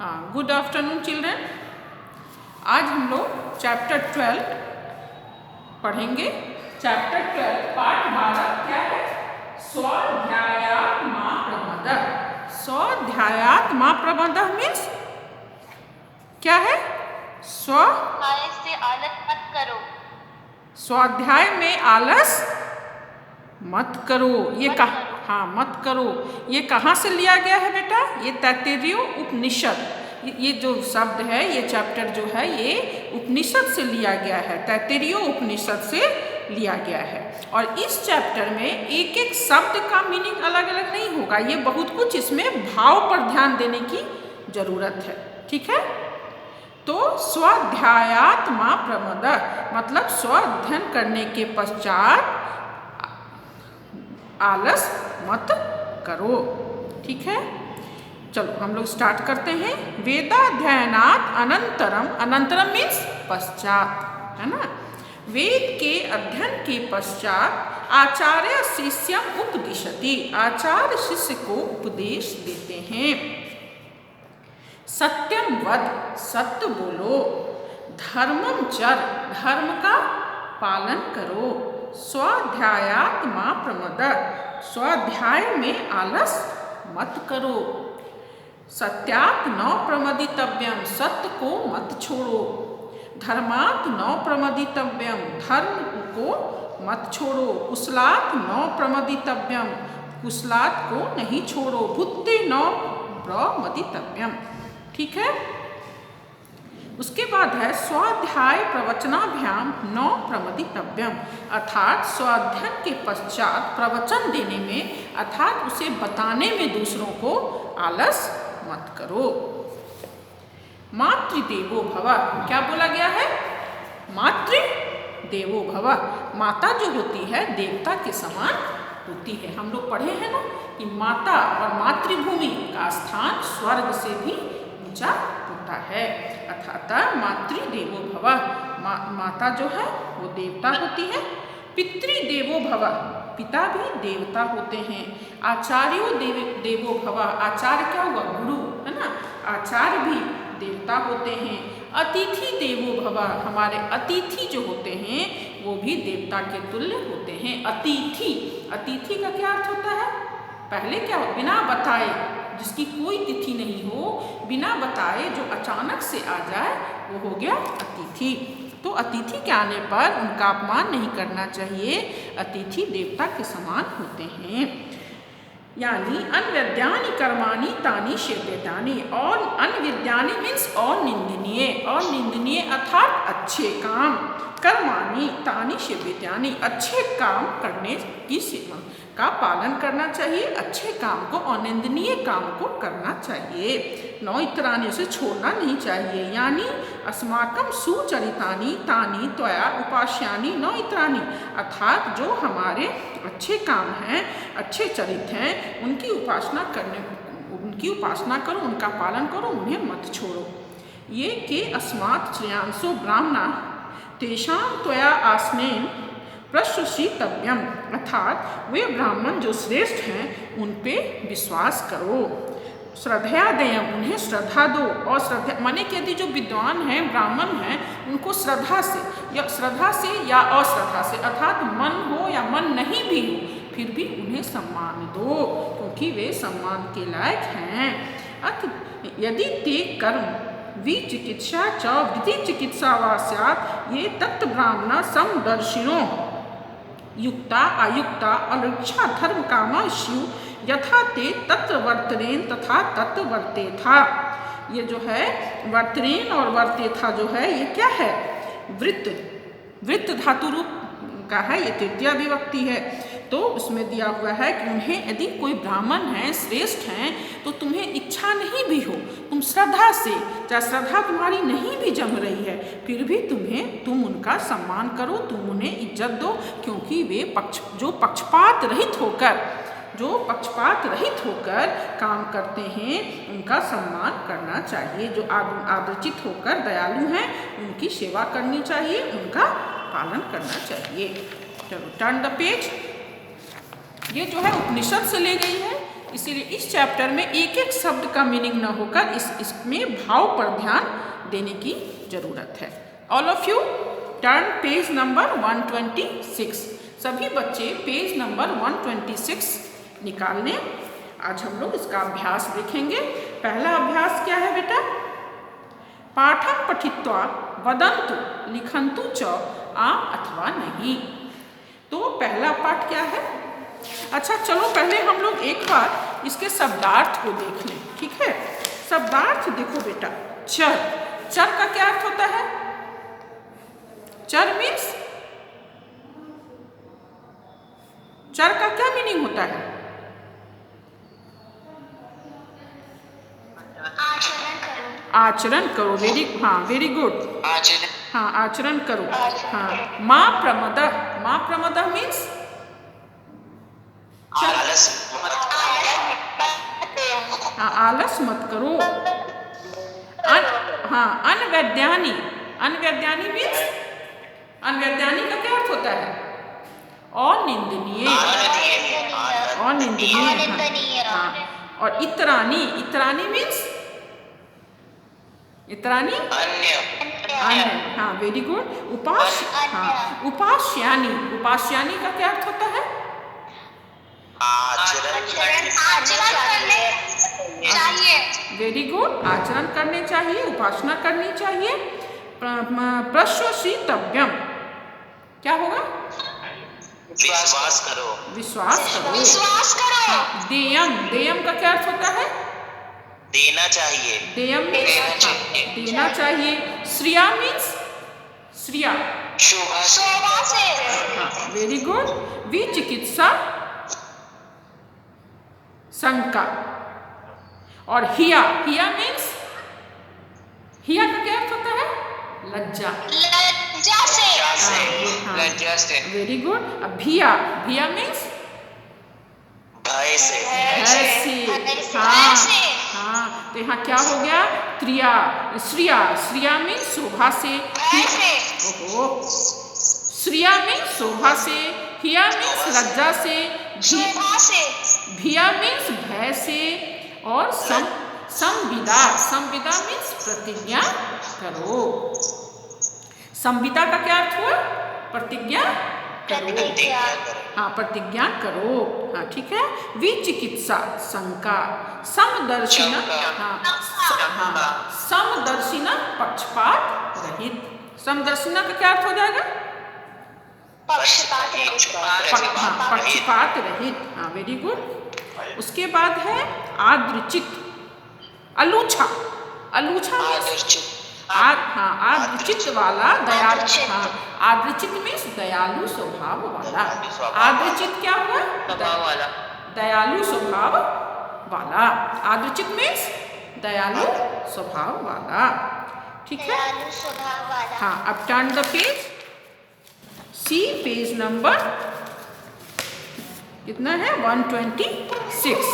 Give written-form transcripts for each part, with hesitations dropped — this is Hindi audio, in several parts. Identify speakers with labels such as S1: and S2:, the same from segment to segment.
S1: Good afternoon children. आज हम लोग चैप्टर 12 पढ़ेंगे। चैप्टर 12 पाठ 12 क्या है? स्वाध्यायात् मा प्रमदः। स्वाध्यायात् मा प्रमदः मीन्स क्या है?
S2: स्वाध्याय से आलस मत करो।
S1: स्वाध्याय में आलस मत करो। ये कहा, हाँ मत करो। ये कहाँ से लिया गया है बेटा? ये तैत्तिरीय उपनिषद। ये जो शब्द है, ये चैप्टर जो है, ये उपनिषद से लिया गया है, तैत्तिरीय उपनिषद से लिया गया है। और इस चैप्टर में एक एक शब्द का मीनिंग अलग अलग नहीं होगा। ये बहुत कुछ इसमें भाव पर ध्यान देने की जरूरत है। ठीक है? तो स्वाध्यायात् मा प्रमदः मतलब स्वाध्ययन करने के पश्चात आलस मत करो। ठीक है, चलो हम लोग स्टार्ट करते हैं। वेदाध्ययनात् अनंतरम, अनंतरम मीन्स पश्चात, है ना? वेद के अध्ययन के पश्चात आचार्य शिष्यम उपदिशति, आचार्य शिष्य को उपदेश देते हैं। सत्यम वद, सत्य बोलो। धर्मम चर, धर्म का पालन करो। स्वाध्यायात् मा प्रमदः, स्वाध्याय में आलस मत करो। सत्यात् न प्रमदितव्यम, सत्य को मत छोड़ो। धर्मात् न प्रमदितव्यम, धर्म को मत छोड़ो। कुशलात् न प्रमदितव्यम, कुशलात् को नहीं छोड़ो। भुत्ते न प्रमदितव्यम। ठीक है? उसके बाद है स्वाध्याय प्रवचनाभ्याम न प्रमदितव्यम, अर्थात स्वाध्ययन के पश्चात प्रवचन देने में अर्थात उसे बताने में दूसरों को आलस मत करो। मातृदेवो भव, क्या बोला गया है? मातृदेवो भव, माता जो होती है देवता के समान होती है। हम लोग पढ़े हैं ना कि माता और मातृभूमि का स्थान स्वर्ग से भी ऊंचा होता है। अर्थात मातृदेवो भव, माता जो है वो देवता होती है। पितृदेवो भव, पिता भी देवता होते हैं। आचार्यो देवो भव, आचार्य क्या हुआ? गुरु, है ना? आचार्य भी देवता होते हैं। अतिथि देवो भव, हमारे अतिथि जो होते हैं वो भी देवता के तुल्य होते हैं। अतिथि, अतिथि का क्या अर्थ होता है? पहले क्या हो? बिना बताए, जिसकी कोई तिथि नहीं हो, बिना बताए जो अचानक से आ जाए वो हो गया अतिथि। तो अतिथि के आने पर उनका अपमान नहीं करना चाहिए। अतिथि देवता के समान होते हैं। यानी अनविद्यानि कर्माणि तानि सेव्यतानि, और अनविद्यानि मीन्स अनिंदनीय, अनिंदनीय अर्थात अच्छे काम। कर्माणि तानि सेव्यतानि, अच्छे काम करने की सेवा का पालन करना चाहिए। अच्छे काम को, अनिंदनीय काम को करना चाहिए। नौ इतरानि, उसे छोड़ना नहीं चाहिए। यानी अस्माकं सुचरितानि तानि त्वया उपास्यानि नौ इतरानि, अर्थात जो हमारे अच्छे काम हैं, अच्छे चरित्र हैं, उनकी उपासना करो, उनका पालन करो, उन्हें मत छोड़ो। ये के अस्मात् श्रेयांसो ब्राह्मणा तेषां त्वया आसनेन प्रशंसितव्यम, अर्थात वे ब्राह्मण जो श्रेष्ठ हैं उन पे विश्वास करो। श्रद्धया देयम, उन्हें श्रद्धा दो। और श्रद्धा माने कि यदि जो विद्वान हैं, ब्राह्मण हैं, उनको श्रद्धा से या अश्रद्धा से, अर्थात मन हो या मन नहीं भी हो, फिर भी उन्हें सम्मान दो, क्योंकि वे सम्मान के लायक हैं। अत यदि ते कर्म विचिकित्सा च विधि चिकित्सा वा स्यात्, ये तत् ब्राह्मण समदर्शिनो युक्ता अयुक्ता अलक्षा धर्म कामा स्यु, यथा ते तत्र वर्तरेन तथा तत्र वर्तेथा। ये जो है वर्तरेन और वर्तेथा जो है ये क्या है? वृत्त, वृत्त धातु रूप का है, ये तृतीया विभक्ति है। तो उसमें दिया हुआ है कि उन्हें यदि कोई ब्राह्मण है, श्रेष्ठ हैं, तो तुम्हें इच्छा नहीं भी हो, तुम श्रद्धा से, चाहे श्रद्धा तुम्हारी नहीं भी जम रही है, फिर भी तुम उनका सम्मान करो, तुम उन्हें इज्जत दो, क्योंकि वे जो पक्षपात रहित होकर काम करते हैं, उनका सम्मान करना चाहिए। जो आदर्चित होकर दयालु हैं, उनकी सेवा करनी चाहिए, उनका पालन करना चाहिए। चलो टर्न द पेज। ये जो है उपनिषद से ले गई है। इसीलिए इस चैप्टर में एक एक शब्द का मीनिंग न होकर इसमें भाव पर ध्यान देने की जरूरत है। All of U turn page number 126। सभी बच्चे पेज नंबर 126 निकाल लें। आज हम लोग इसका अभ्यास देखेंगे। पहला अभ्यास क्या है बेटा? पाठम पठित्वा वदन्तु लिखन्तु च आम अथवा नहीं। तो पहला पाठ क्या है? अच्छा चलो पहले हम लोग एक बार इसके शब्दार्थ को देख लें, ठीक है? शब्दार्थ देखो बेटा। चर, चर का क्या अर्थ होता है? चर मीन्स, चर का क्या मीनिंग होता है? आचरण करो। Very good. हाँ, आचरण करो। हाँ, माँ प्रमदः, माँ प्रमदः मीन्स आलस मत करो। अनवैद्यानी, अनवैद्यानी मीन्स, अनवैद्यानी का क्या अर्थ होता है? अनिंदनीय, अनिंदनीय। हाँ, और इतरानी, इतरानी मीन्स, इतरानी अन्य। हाँ, वेरी गुड। उपास्यानी, उपास्यानी का क्या अर्थ होता है? वेरी गुड, आचरण करने चाहिए, उपासना करनी चाहिए। प्रश्वसितव्यम क्या होगा?
S2: विश्वास करो,
S1: विश्वास करो,
S2: विश्वास करो।
S1: हाँ, देयम, देयम का क्या अर्थ होता है?
S2: देना चाहिए,
S1: देयम देना चाहिए। श्रिया मीन्स, श्रिया
S2: शोभा से।
S1: हाँ, वेरी गुड। विचिकित्सा शंका। और हिया, हिया मीन्स, हिया का क्या अर्थ होता है? लज्जा,
S2: लज्जा से।
S1: लज्जा से। Very good. अब भिया, भिया मीन्स
S2: भय से,
S1: भय से। हाँ, हाँ, तो यहाँ क्या हो गया? क्रिया। श्रिया, श्रिया मीन्स शोभा से। ओहो, श्रिया मीन्स शोभा से, हिया मीन्स लज्जा से, भिया मीन्स भय से, और संविदा, संविदा मीन्स प्रतिज्ञा करो। संविदा का क्या अर्थ हुआ? प्रतिज्ञा करो। हाँ, प्रतिज्ञा करो। हाँ, ठीक है। विचिकित्सा शंका। समदर्शिना, हाँ, समदर्शिना पक्षपात रहित। समदर्शिना का क्या अर्थ हो जाएगा?
S2: पक्षपात
S1: रहित। हाँ, वेरी गुड। उसके बाद है आदृचित, अलूछा। अलूछा आदृचित वाला, दयालु। हाँ, आदृचित मीन्स दयालु स्वभाव वाला। आदृचित क्या हुआ? दयालु स्वभाव वाला। आदृचित मीन्स दयालु स्वभाव वाला, ठीक है? हाँ, अब turn the page. See page number कितना है? 126।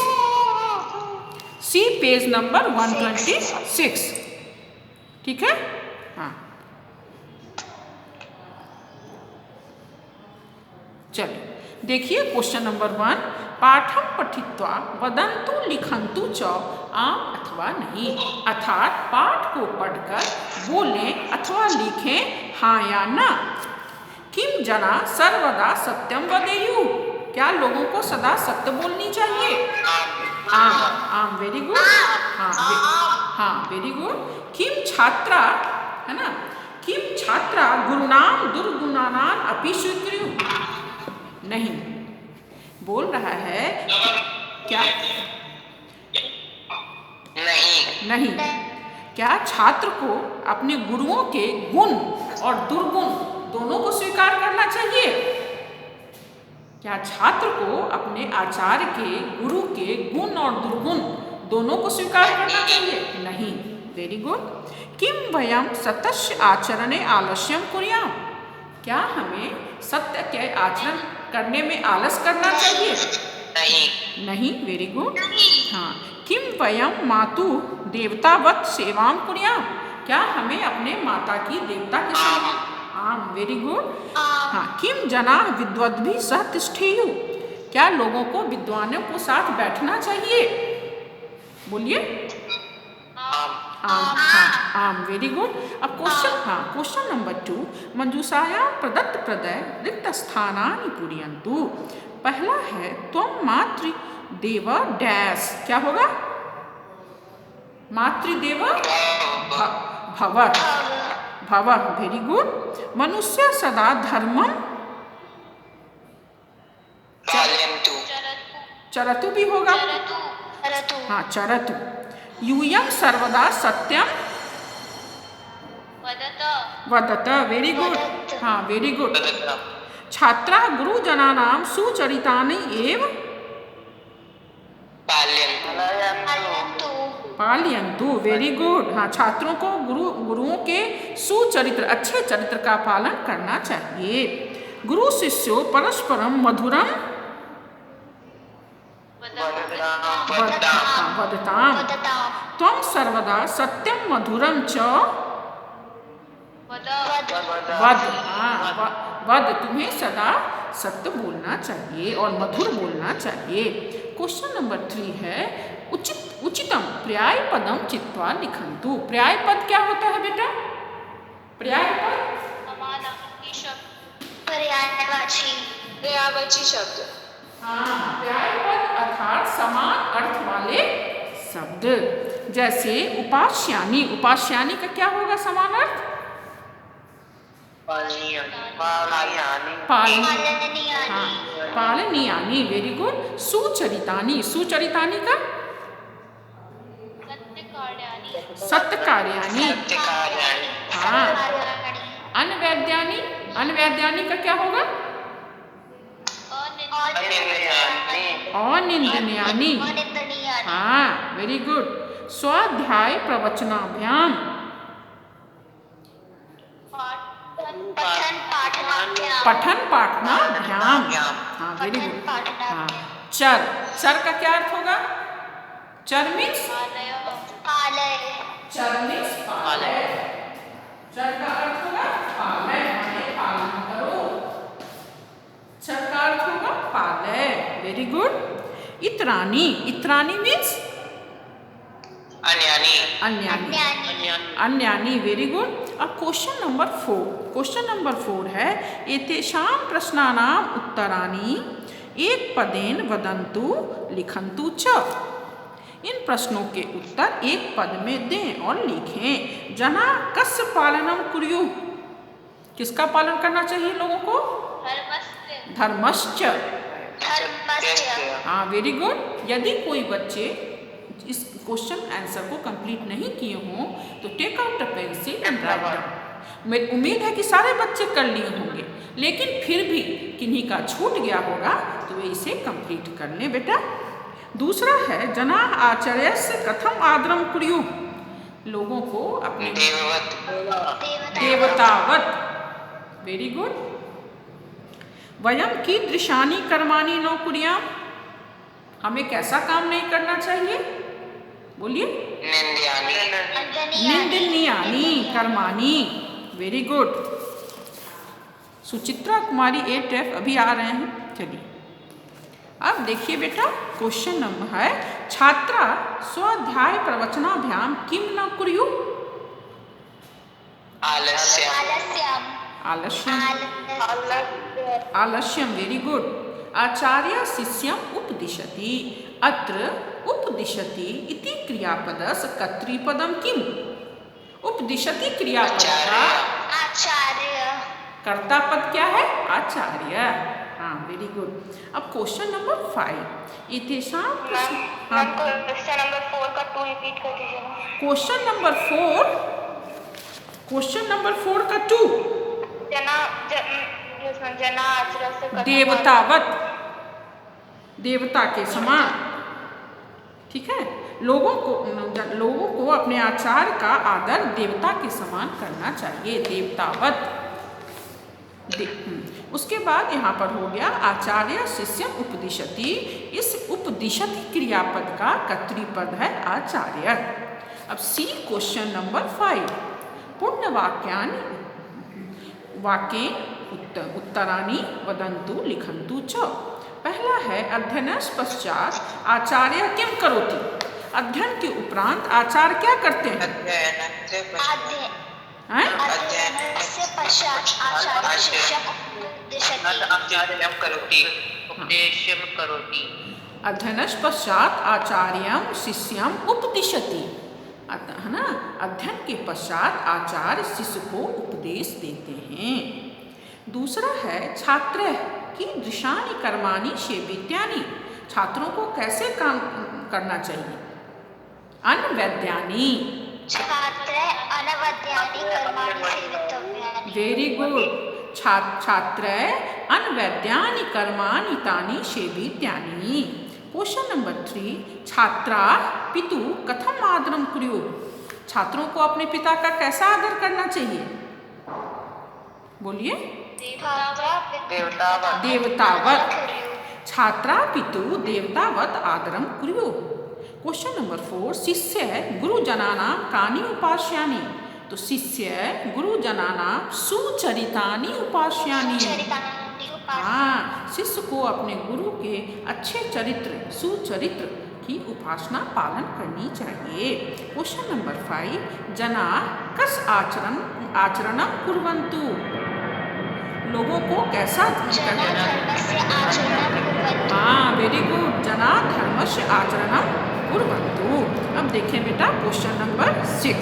S1: सी पेज नंबर 126, ठीक है? हाँ, चलिए देखिए क्वेश्चन नंबर 1। पाठम पठित्वा वदन्तु लिखन्तु च आम अथवा नहीं। अर्थात पाठ को पढ़कर बोलें अथवा लिखें हाँ या ना। किम जना सर्वदा सत्यम वदेयु, क्या लोगों को सदा सत्य बोलनी चाहिए? आम, आम, वेरी गुड। हाँ, वेरी गुड। किम छात्रा, है ना, किम छात्रा गुरुनाम दुर्गुणानान अपि स्वीकुर्युः, नहीं। बोल रहा है क्या? नहीं। क्या छात्र को अपने गुरुओं के गुण और दुर्गुण दोनों को स्वीकार करना चाहिए? क्या छात्र को अपने आचार्य के, गुरु के गुण और दुर्गुण दोनों को स्वीकार करना चाहिए? नहीं। Very good. किम वयम सत्यस्य आचरणे आलस्यम कुर्याम, क्या हमें सत्य के आचरण करने में आलस करना चाहिए? नहीं। Very good. हाँ, किम वयम मातु देवतावत सेवां कुर्याम, क्या हमें अपने माता की देवता के समान? आम, वेरी गुड। हाँ, किम जना विद्वद्भिः सह तिष्ठेयुः, क्या लोगों को विद्वानों को साथ बैठना चाहिए? बोलिए। आम। हाँ, आम। Very good. अब क्वेश्चन नंबर 2, मंजूषाया प्रदत्त प्रदय रिक्त स्थानानि पूरयन्तु। पहला है त्वं मातृदेव डैश, क्या होगा? मातृदेव भव। भव। Very good. मनुष्य सदा धर्मम चरतु भी होगा। हाँ, चरतु। यूयम सर्वदा सत्यम वदत। Very good. हाँ, वेरी गुड। छात्रा गुरुजनानां सुचरितानि एव पालयन्तु। Very good. हाँ, छात्रों को गुरुओं के सुचरित्र, अच्छे चरित्र का पालन करना चाहिए। गुरु शिष्यो परस्परम मधुरम वदताम। त्वं सर्वदा सत्यम मधुरम च वद। वद, तुम्हें सदा सत्य बोलना चाहिए और मधुर बोलना चाहिए। क्वेश्चन नंबर 3 है उचितम पर्याय पदम चित्वा लिखन्तु। पर्याय पद क्या होता है बेटा? पर्याय पद
S2: पर्यायवाची शब्द।
S1: हाँ, पर्याय पद अर्थात समान अर्थ वाले शब्द। जैसे उपास्यानि। उपास्यानि का क्या होगा समान अर्थ? पालनीयानि। Very good. सुचरितानि। सुचरितानि का सत्कार्यानि। हाँ। अनवैद्यानि। अनवैद्यानि का क्या होगा? अनिंदनीयानि। हाँ, वेरी गुड। स्वाध्याय प्रवचनाभ्याम पठन पाठनाभ्याम। हाँ, वेरी गुड। हाँ। चर। चर का क्या अर्थ होगा? चर मीन्स पालय। चर का अर्थ होगा पालय, माने पालन करो। चर का अर्थ होगा पालय। Very good. इतरानी। इतरानी मीन्स अन्यानी। Very good. अब क्वेश्चन नंबर 4। क्वेश्चन नंबर 4 है एतेषां प्रश्नानां उत्तराणि एक पदेन वदन्तु लिखन्तु च। इन प्रश्नों के उत्तर एक पद में दें और लिखें। जना कस्य पालनम कुर्यु। किसका पालन करना चाहिए लोगों को? धर्मश्च। हाँ, वेरी गुड। यदि कोई बच्चे इस क्वेश्चन आंसर को कंप्लीट नहीं किए हों तो take out a pencil and write down. मैं उम्मीद है कि सारे बच्चे कर लिए होंगे, लेकिन फिर भी किन्हीं का छूट गया होगा तो वे इसे कंप्लीट कर लें बेटा। दूसरा है जना आचार्यस्य कथम आदरम कुर्यु। लोगों को अपने देवतावत। Very good. वयम कीदृशानि कर्माणि न कुर्याम। हमें कैसा काम नहीं करना चाहिए? बोलिए। निंदनीयानि कर्माणि। Very good. सुचित्रा कुमारी 8F अभी आ रहे हैं। चलिए अब देखिए बेटा, क्वेश्चन नंबर है छात्रा स्वाध्याय प्रवचनाभ्याम किम न कुर्यु। आलस्यम। Very good. आचार्य शिष्यम उपदिशति। अत्र उपदिशति इति क्रियापदस्य कर्तृपदम किम। उपदिशति क्रियापद का कर्ता पद क्या है? आचार्य। हाँ, वेरी गुड। अब क्वेश्चन नंबर 5 इतेषां। हाँ,
S2: क्वेश्चन नंबर 4 का 2 रिपीट कर दीजिएगा।
S1: क्वेश्चन नंबर 4 का 2
S2: जना आचार्य
S1: देवतावत। देवता के समान। ठीक है। लोगों को अपने आचार्य का आदर देवता के समान करना चाहिए। देवतावत। उसके बाद यहाँ पर हो गया आचार्य शिष्यम उपदिशति। इस उपदिशति क्रियापद का कर्तृपद है आचार्य। अब सी क्वेश्चन नंबर 5 पूर्ण वाक्य उत्तराणि वदन्तु लिखन्तु च। पहला है अध्ययनस् पश्चात आचार्य किम करोति। अध्ययन के उपरांत आचार्य क्या करते हैं?
S2: अध्ययनस्य पश्चात् आचार्य शिष्यम् उपदिशति।
S1: अध्ययनस् पश्चात आचार्यम शिष्यम उपदिशति, है ना। अध्ययन के पश्चात आचार्य शिष्य को उपदेश देते हैं। दूसरा है छात्र की दृशानि कर्माणि सेवित्यानि। छात्रों को कैसे काम करना चाहिए? अनवद्यानि।
S2: छात्र अनवद्यानि कर्माणि सेवितव्यानि।
S1: Very good. छात्र अनवद्यानि कर्माणि तानि सेवित्यानि। क्वेश्चन नंबर 3, छात्रा पितु कथम आदरम कुर्युः। छात्रों को अपने पिता का कैसा आदर करना चाहिए? बोलिए। देवतावत। छात्रा पितु देवतावत आदरम कुर्युः। क्वेश्चन नंबर 4, शिष्य गुरुजनानां कानि उपास्यानि। तो शिष्य गुरुजनानां सुचरितानि उपास्यानि। हाँ, शिष्य को अपने गुरु के अच्छे चरित्र, सुचरित्र की उपासना पालन करनी चाहिए। क्वेश्चन नंबर 5, जना कस आचरणम कुर्वन्तु। लोगों को कैसा हाँ, वेरी गुड। जना धर्मस्य आचरणम कुर्वन्तु। अब देखें बेटा क्वेश्चन नंबर 6,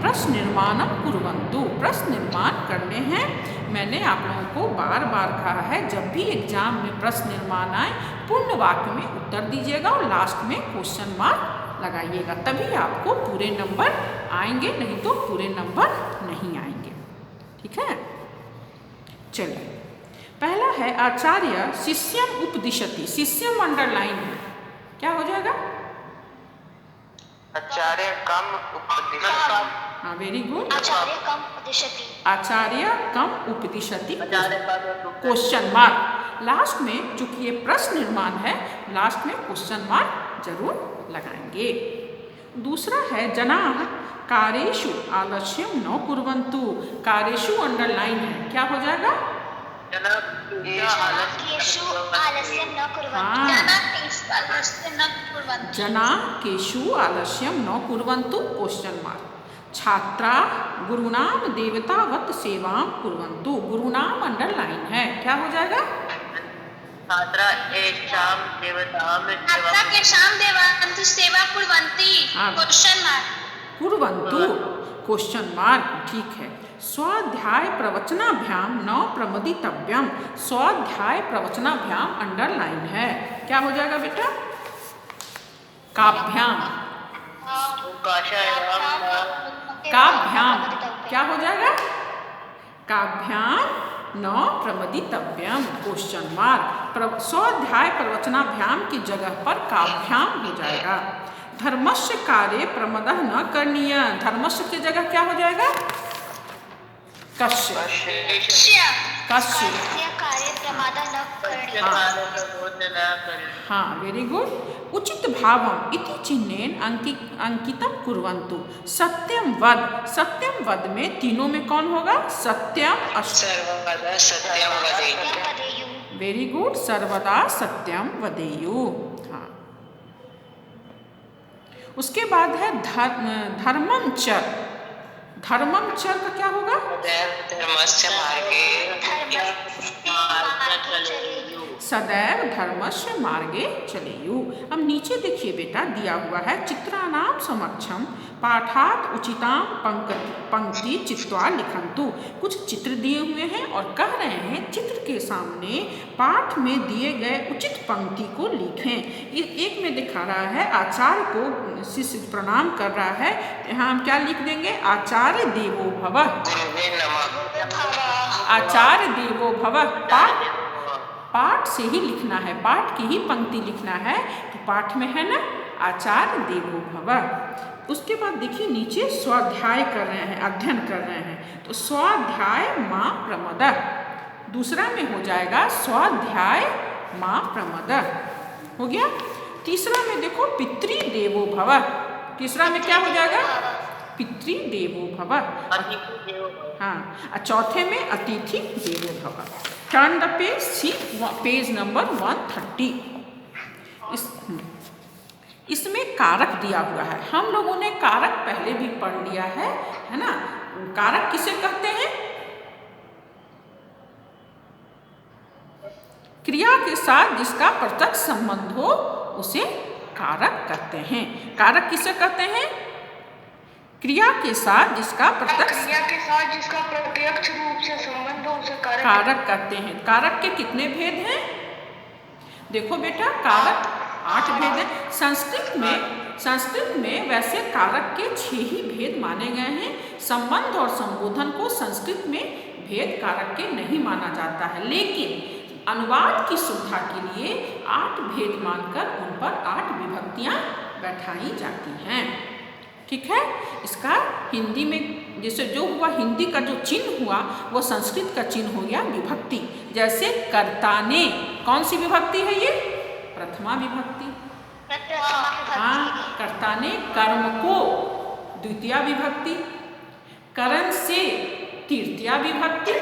S1: प्रश्न निर्माणम कुर्वन्तु। प्रश्न निर्माण करने हैं। मैंने आप लोगों को बार बार कहा है, जब भी एग्जाम में प्रश्न निर्माण आए पूर्ण वाक्य में उत्तर दीजिएगा और लास्ट में क्वेश्चन मार्क लगाइएगा, तभी आपको पूरे नंबर आएंगे, नहीं तो पूरे नंबर नहीं आएंगे। ठीक है, चलिए। पहला है आचार्य शिष्यम उपदिशति। शिष्यम अंडरलाइन है, क्या हो जाएगा?
S3: आचार्य कम उपदिशति।
S1: हाँ, वेरी गुड।
S2: आचार्य कम उपदिशति।
S1: आचार्य कम उपदिशति क्वेश्चन मार्क। लास्ट में चूंकि ये प्रश्न निर्माण है, लास्ट में क्वेश्चन मार्क जरूर लगाएंगे। दूसरा है जनाः कार्येषु आलस्यम न कुर्वन्तु। कार्येषु अंडरलाइन है, क्या हो जाएगा? जनाकेषु आलस्यम न कुर्वन्तु क्वेश्चन मार्क। छात्रा गुरुनाम देवतावत सेवां कुर्वन्तु। गुरुनाम अंडरलाइन है, क्या हो जाएगा?
S3: छात्रा एषां देवतां
S2: सेवा कुर्वन्ति क्वेश्चन मार्क।
S1: कुर्वन्तु क्वेश्चन मार्क, ठीक है। स्वाध्याय प्रवचनाभ्याम न प्रमदितव्यम। स्वाध्याय प्रवचनाभ्याम अंडरलाइन है, क्या हो जाएगा बेटा? काभ्याम। काभ्याम क्या हो जाएगा? काभ्याम न प्रमदितव्यम क्वेश्चन मार्क। स्वाध्याय प्रवचनाभ्याम की जगह पर काभ्याम हो जाएगा। धर्मस्य कार्य प्रमदः न करणीय। धर्मस्य की जगह क्या हो जाएगा? कस्य। कस्य
S2: कार्य प्रमादः न करणीय।
S1: हाँ, वेरी गुड। उचित भावम इति चिह्नेन अंकितम कुर्वन्तु। सत्यम वद। सत्यम वद में तीनों में कौन होगा? सत्यम
S3: सत्यम वदेयु।
S1: Very good. सर्वदा सत्यम वदेयु। हाँ, उसके बाद है धर्मम च। धर्मम च का क्या होगा? सदैव धर्मस्य मार्गे चलेयु। अब नीचे देखिए बेटा, दिया हुआ है चित्राणाम समक्षम पाठात उचिताम पंक्ति चित्वा लिखन्तु। कुछ चित्र दिए हुए हैं और कह रहे हैं चित्र के सामने पाठ में दिए गए उचित पंक्ति को लिखें। एक में दिखा रहा है आचार्य को शिष्य प्रणाम कर रहा है, यहाँ हम क्या लिख देंगे? आचार्य देवो भवः। आचार्य देवो भवः पाठ से ही लिखना है, पाठ की ही पंक्ति लिखना है, तो पाठ में है ना आचार्य देवो भवः। उसके बाद देखिए नीचे स्वाध्याय कर रहे हैं, अध्ययन कर रहे हैं, तो स्वाध्याय मां प्रमदः। दूसरा में हो जाएगा स्वाध्याय मां प्रमदः, हो गया। तीसरा में देखो पितृ देवो भवः। तीसरा में क्या हो जाएगा? पितृदेवो भव।
S3: अतिथि देवो भव।
S1: हाँ, और चौथे में अतिथि देवो भव। Turn the page, see page number 130। इसमें कारक दिया हुआ है। हम लोगों ने कारक पहले भी पढ़ लिया है ना। कारक किसे कहते हैं? क्रिया के साथ जिसका प्रत्यक्ष संबंध हो उसे कारक कहते हैं। कारक किसे कहते हैं? क्रिया के साथ जिसका प्रत्यक्ष रूप से संबंध हो उसे कारक कहते हैं। कारक के कितने भेद हैं? देखो बेटा, कारक 8 भेद हैं। संस्कृत में वैसे कारक के 6 ही भेद माने गए हैं। संबंध और संबोधन को संस्कृत में भेद कारक के नहीं माना जाता है, लेकिन अनुवाद की सुविधा के लिए 8 भेद मानकर उन पर 8 विभक्तियां बैठाई जाती हैं। ठीक है। इसका हिंदी में जैसे जो हुआ, हिंदी का जो चिन्ह हुआ वो संस्कृत का चिन्ह हो गया विभक्ति। जैसे कर्ता ने, कौन सी विभक्ति है ये? प्रथमा विभक्ति। हाँ, कर्ता ने कर्म को द्वितीया विभक्ति, करण से तृतीया विभक्ति।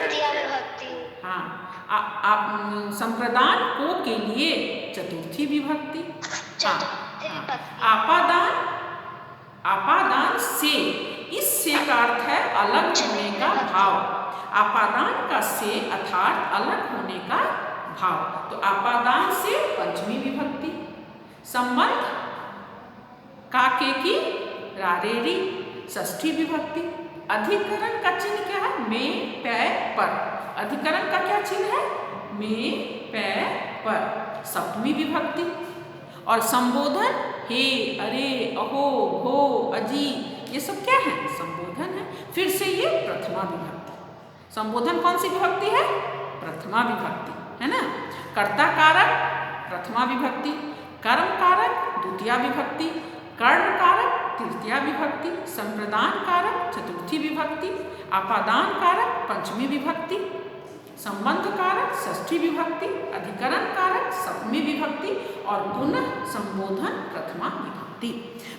S1: हाँ, आप संप्रदान को के लिए चतुर्थी विभक्ति। आपादान से, इस से का अर्थ है अलग होने का भाव। आपादान का से अर्थात अलग होने का भाव। तो आपादान से पंचमी विभक्ति। संबंध काके की रारेरी षष्ठी विभक्ति। अधिकरण का चिन्ह क्या है? में पै पर। अधिकरण का क्या चिन्ह है? में पै पर, सप्तमी विभक्ति। और संबोधन हे, अरे, अहो, भो, अजी, ये सब क्या है? संबोधन है। फिर से ये प्रथमा विभक्ति। संबोधन कौन सी विभक्ति है? प्रथमा विभक्ति, है ना। कर्ता कारक प्रथमा विभक्ति, कर्म कारक द्वितीया विभक्ति, कर्ण कारक तृतीया विभक्ति, संप्रदान कारक चतुर्थी विभक्ति, आपादान कारक पंचमी विभक्ति, संबंध कारक षष्ठी विभक्ति, अधिकरण कारक सप्तमी विभक्ति और पुनः संबोधन प्रथमा विभक्ति।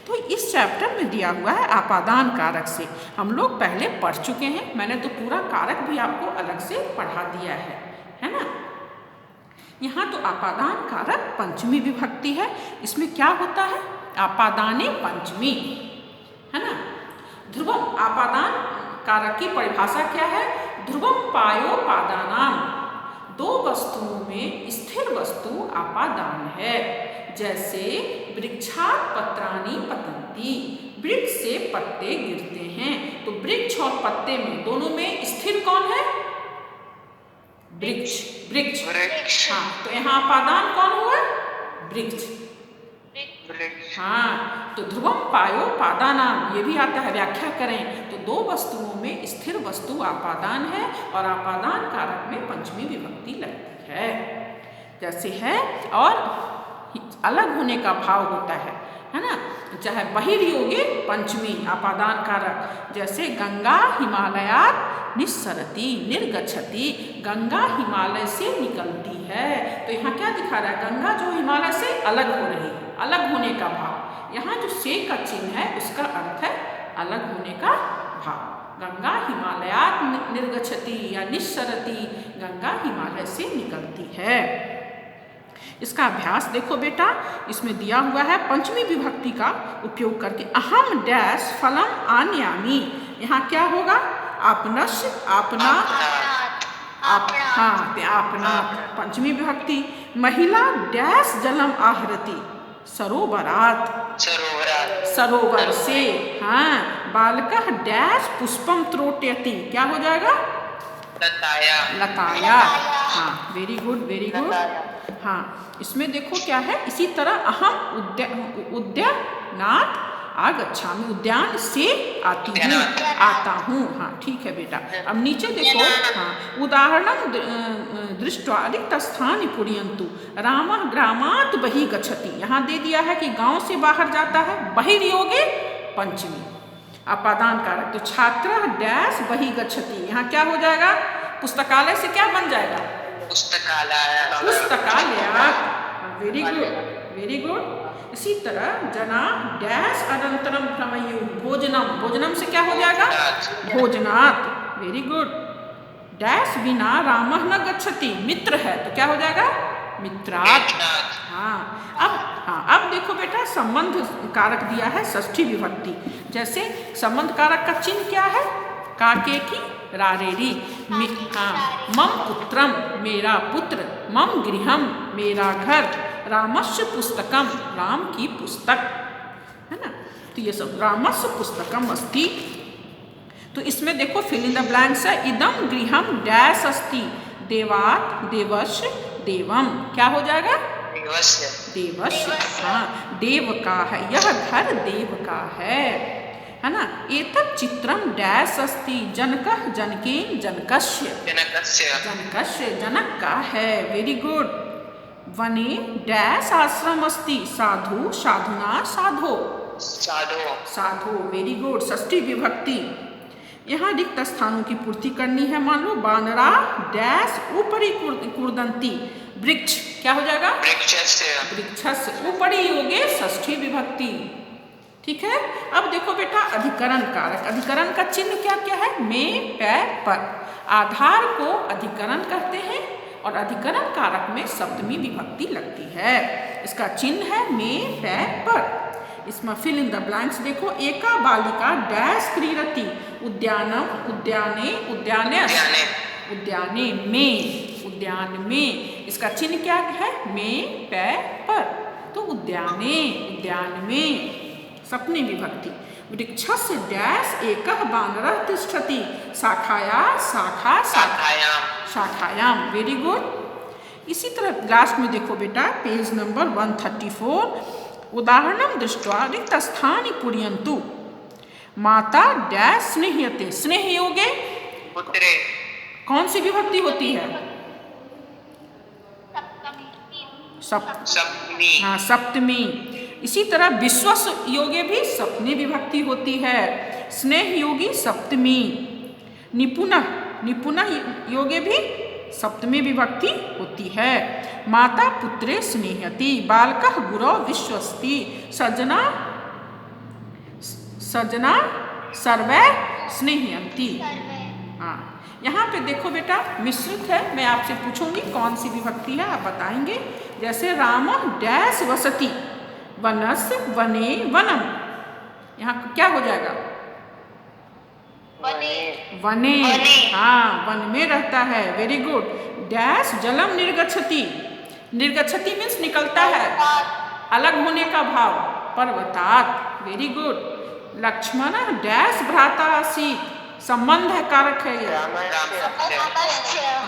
S1: तो इस चैप्टर में दिया हुआ है आपादान कारक से। हम लोग पहले पढ़ चुके हैं। मैंने तो पूरा कारक भी आपको अलग से पढ़ा दिया है ना। यहाँ तो आपादान कारक पंचमी विभक्ति है। इसमें क्या होता है? आपादाने पंचमी, है ना। ध्रुवम, आपादान कारक की परिभाषा क्या है? ध्रुवम पायोपादानाम, 2 वस्तुओं में स्थिर वस्तु आपादान है। जैसे वृक्षात् पत्राणि पतन्ति, वृक्ष से पत्ते गिरते हैं। तो वृक्ष और पत्ते में, दोनों में स्थिर कौन है? वृक्ष। हाँ, तो यहाँ आपादान कौन हुआ? वृक्ष। हाँ, तो ध्रुवम पायोपादानाम, ये भी आता है। व्याख्या करें तो 2 वस्तुओं में स्थिर वस्तु आपादान है और आपादान कारक में पंचमी विभक्ति लगती है। जैसे है और अलग होने का भाव होता है ना। चाहे बहिर्योगे पंचमी आपादान कारक। जैसे गंगा हिमालयात् निस्सरति निर्गच्छति, गंगा हिमालय से निकलती है। तो यहाँ क्या दिखा रहा है? गंगा जो हिमालय से अलग हो रही है, अलग होने का भाव। यहाँ जो से का चिन्ह है उसका अर्थ है अलग होने का भाव। गंगा हिमालयात् निर्गच्छति या निस्सरति, गंगा हिमालय से निकलती है। इसका अभ्यास देखो बेटा, इसमें दिया हुआ है पंचमी विभक्ति का उपयोग करके अहम डैश फलम आनयामी। यहाँ क्या होगा? आपनस्य, आपना, आपना पंचमी विभक्ति। महिला डैश जलम आहरती, सरोवरात, सरोवर से। हाँ, बालकः डैश पुष्पम त्रोटयति, क्या हो जाएगा? लताया। हाँ, वेरी गुड, वेरी गुड। हाँ, इसमें देखो क्या है, इसी तरह अहम उद्यानात् आगच्छामि, उद्यान से आता हूँ। हाँ, ठीक है बेटा। अब नीचे देखो। हाँ, उदाहरणं दृष्ट्वा रिक्तस्थानि पूरयन्तु, रामः ग्रामात् बहिः गच्छति। यहाँ दे दिया है कि गांव से बाहर जाता है। बहिर्योगे पंचमी आपादान कारक। तो छात्रः डैश बहिः गच्छति, यहाँ क्या हो जाएगा? पुस्तकालय से क्या बन जाएगा? पुस्तकालय। Very good, very good. इसी तरह जना डैश अनंतरम भ्रमयु भोजनम, भोजनम से क्या हो जाएगा? भोजनात्। Very good. डैश बिना रामः न गच्छति, मित्र है तो क्या हो जाएगा? मित्रात्। अब देखो बेटा, संबंध कारक दिया है षष्ठी विभक्ति। जैसे संबंध कारक का चिन्ह क्या है? काके की रारेरी। मम पुत्रम, मेरा पुत्र। मम गृहम, मेरा घर। रामस्य पुस्तकम, राम की पुस्तक, है ना। तो ये सब रामस्य पुस्तकम अस्ति। तो इसमें देखो फिल इन द ब्लैंक्स है। इदम गृहम डैश अस्ति, देवात् देवस्य देवम। क्या हो जाएगा? देवस्य। हाँ, देव का है, यह घर देव का है ना। एतत् चित्रम डैश अस्ति, जनकः जनकेन जनकस्य, जनकस्य जनक का है। Very good. वने डैश आश्रम अस्ति, साधु साधुना साधो, साधो। Very good. षष्ठी विभक्ति। यहाँ रिक्त स्थानों की पूर्ति करनी है। मान लो बानरा डैश ऊपरी कुर्दंती, वृक्ष। क्या हो जाएगा? वृक्षस्य। ऊपरी योगे षष्ठी विभक्ति। ठीक है। अब देखो बेटा, अधिकरण कारक। अधिकरण का चिन्ह क्या क्या है? में, पै, पर। आधार को अधिकरण कहते हैं और अधिकरण कारक में सप्तमी विभक्ति लगती है। इसका चिन्ह है में, पै, पर। इसमें फिल इन द ब्लैंक्स देखो। एका बालिका डैश क्रीडति, उद्यानम, उद्याने, उद्याने, उद्याने में, उद्यान में। इसका चिन्ह क्या है? में, पै, पर। तो उद्याने, उद्यान में, सप्तमी विभक्ति। वृक्षस्य डैश एकः बानरः तिष्ठति, शाखाया, शाखा, शाखायाम। Very good. इसी तरह लास्ट में देखो बेटा, पेज नंबर 134। उदाहरणं दृष्ट्वा रिक्तस्थानि पूरयन्तु। माता डैश स्नेह्यते, स्नेह योगे
S3: पुत्रे।
S1: कौन सी विभक्ति होती है?
S2: सप्तमी।
S1: हाँ, सप्तमी। इसी तरह विश्वस योगे भी सप्तमी विभक्ति होती है। स्नेह योगी सप्तमी। निपुणः, निपुणः योगे भी सप्तमी विभक्ति होती है। माता पुत्रे स्नेहति, बालकः गुरौ विश्वस्ति, सजना सजना सर्वे स्नेह्यन्ति। हाँ, यहाँ पे देखो बेटा, मिश्रित है। मैं आपसे पूछूंगी कौन सी विभक्ति है, आप बताएंगे। जैसे राम डैश वसति, वनस्य, वने, वनम। यहाँ क्या हो जाएगा? वने। हाँ, वन में रहता है। Very good. डैश जलम निर्गच्छति, निर्गच्छति मीन्स निकलता है, अलग होने का भाव। पर्वतात। Very good. लक्ष्मण डैश भ्राता आसीत्, संबंध है, कारक है ये।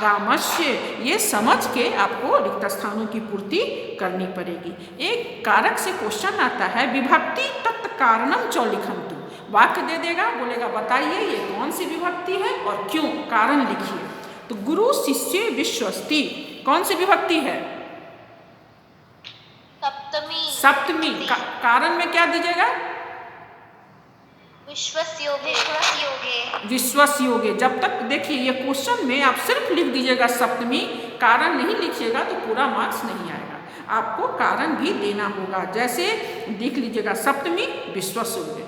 S1: रामस्य। ये समझ के आपको रिक्त स्थानों की पूर्ति करनी पड़ेगी। एक कारक से क्वेश्चन आता है, विभक्ति तत्कारणम च लिखन्तु। वाक्य दे देगा, बोलेगा बताइए ये कौन सी विभक्ति है और क्यों, कारण लिखिए। तो गुरु शिष्य विश्वस्ति कौन सी विभक्ति है?
S2: सप्तमी।
S1: सप्तमी। कारण में क्या दीजिएगा?
S2: विश्वस योगे। विश्वस योगे।
S1: विश्वस योगे। जब तक देखिए ये क्वेश्चन में आप सिर्फ लिख दीजिएगा सप्तमी, कारण नहीं लिखिएगा तो पूरा मार्क्स नहीं आएगा। आपको कारण भी देना होगा। जैसे देख लीजिएगा, सप्तमी विश्वस योगे।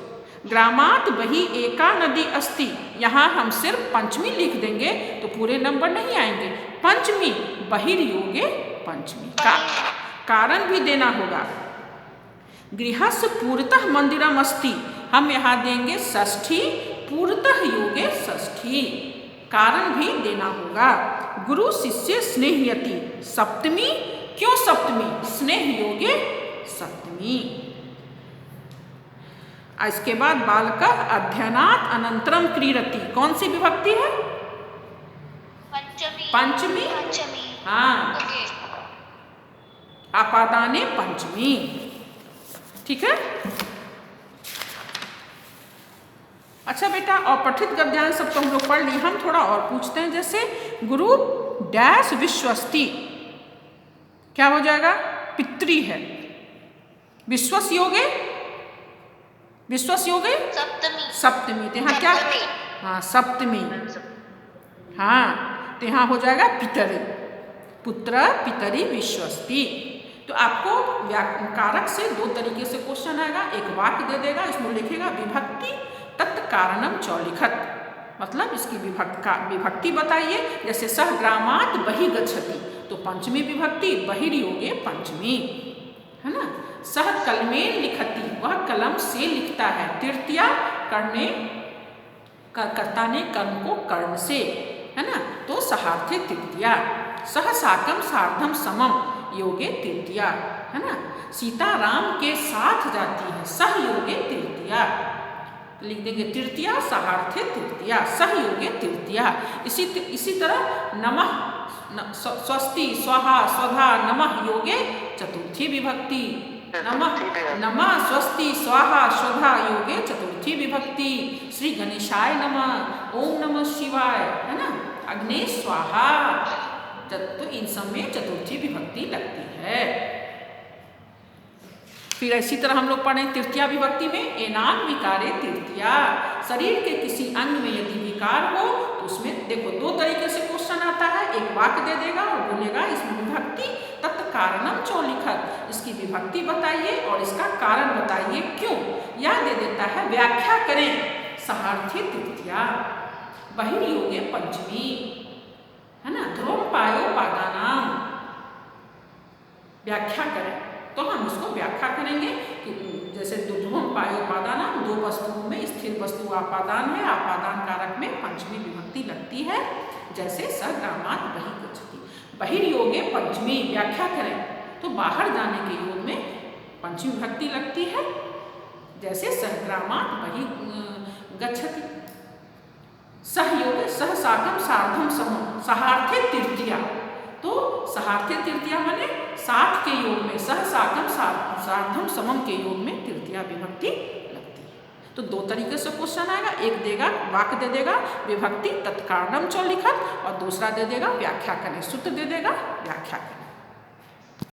S1: ग्रामात् बहि एका नदी अस्ति, यहाँ हम सिर्फ पंचमी लिख देंगे तो पूरे नंबर नहीं आएंगे। पंचमी बहिर्योगे पंचमी। कारण भी देना होगा। गृहस्य पूर्वतः मंदिरम अस्ति, हम यहाँ देंगे षष्ठी, पूर्वतः योगे षष्ठी। कारण भी देना होगा। गुरु शिष्य स्नेह्यति, सप्तमी। क्यों सप्तमी? स्नेह योगे सप्तमी। इसके बाद बालकः अध्ययनात् अनंतरम क्रीडति, कौन सी विभक्ति है?
S2: पंचमी।
S1: पंचमी।
S2: पंचमी।
S1: हाँ, आपादाने पंचमी। ठीक है। अच्छा बेटा, और पठित गद्यांश सब तो हम लोग पढ़ लिए। हम थोड़ा और पूछते हैं। जैसे गुरु डैश विश्वस्ति, क्या हो जाएगा? पितृ है। विश्वस योगे, विश्वस योगे
S2: सप्तमी।
S1: सप्तमी। तो यहाँ क्या? हाँ, सप्तमी। हाँ, तो यहाँ हो जाएगा पितरि, पुत्र पितरि विश्वस्ति। तो आपको कारक से दो तरीके से क्वेश्चन आएगा। एक वाक्य दे देगा, इसमें लिखेगा विभक्ति तत्कारणम च लिखत, मतलब इसकी विभक्ति बताइए। जैसे सह ग्रामात बहि गच्छति, तो पंचमी विभक्ति बहिर्योगे पंचमी, है ना। सह कलमेन लिखति, वह कलम से लिखता है। तृतीया करने कर्ता ने कर्म को कर्ण से, है ना, तो सहार्थे तृतीया। सह साकम सार्धम समम योगे तृतीया, है ना। सीता राम के साथ जाती है, सह योगे तृतीया, लिख देंगे तृतीया सहार्थे तृतीया, सहयोगे तृतीया। इसी तरह नमः स्वस्ति स्वाहा स्वधा नमः योगे चतुर्थी विभक्ति। नमः स्वस्ति स्वाहा स्वधा योगे चतुर्थी विभक्ति। श्री गणेशाय नमः, ओम नमः शिवाय, है ना, अग्ने स्वाहा, तो इन सब में चतुर्थी विभक्ति लगती है। फिर इसी तरह हम लोग पढ़ें तृतीया विभक्ति में एनाम विकारे तृतीया, शरीर के किसी अंग में यदि विकार हो तो उसमें देखो दो तरीके से क्वेश्चन आता है। एक वाक्य दे देगा और बोलेगा इसमें विभक्ति तत्कारणम चो लिखत, इसकी विभक्ति बताइए और इसका कारण बताइए क्यों। यह दे देता है व्याख्या करें सहार्थी तृतीया बहिर्योगे पंचमी, है ना। ध्रुव पायो पादानाम, व्याख्या करें तो हम उसको व्याख्या करेंगे कि जैसे ध्रुवम पायो पादानाम, दो वस्तुओं में स्थिर वस्तु आपादान है, आपादान कारक में पंचमी विभक्ति लगती है। जैसे सग्रामात बहि गच्छति, बहिर्योगे पंचमी, व्याख्या करें तो बाहर जाने के योग में पंचमी विभक्ति लगती है। जैसे सग्रामात बहि गच्छति। सहयोग सह साकम सार्धम समम सहार्थे तृतीया, तो सहार्थे तृतीया माने साथ के योग में, सह साकम सार्धम समम के योग में तृतीया विभक्ति लगती है। तो दो तरीके से क्वेश्चन आएगा, एक देगा वाक्य दे देगा विभक्ति तत्कारणम च लिखत और दूसरा दे देगा व्याख्या करें, सूत्र दे देगा व्याख्या करें।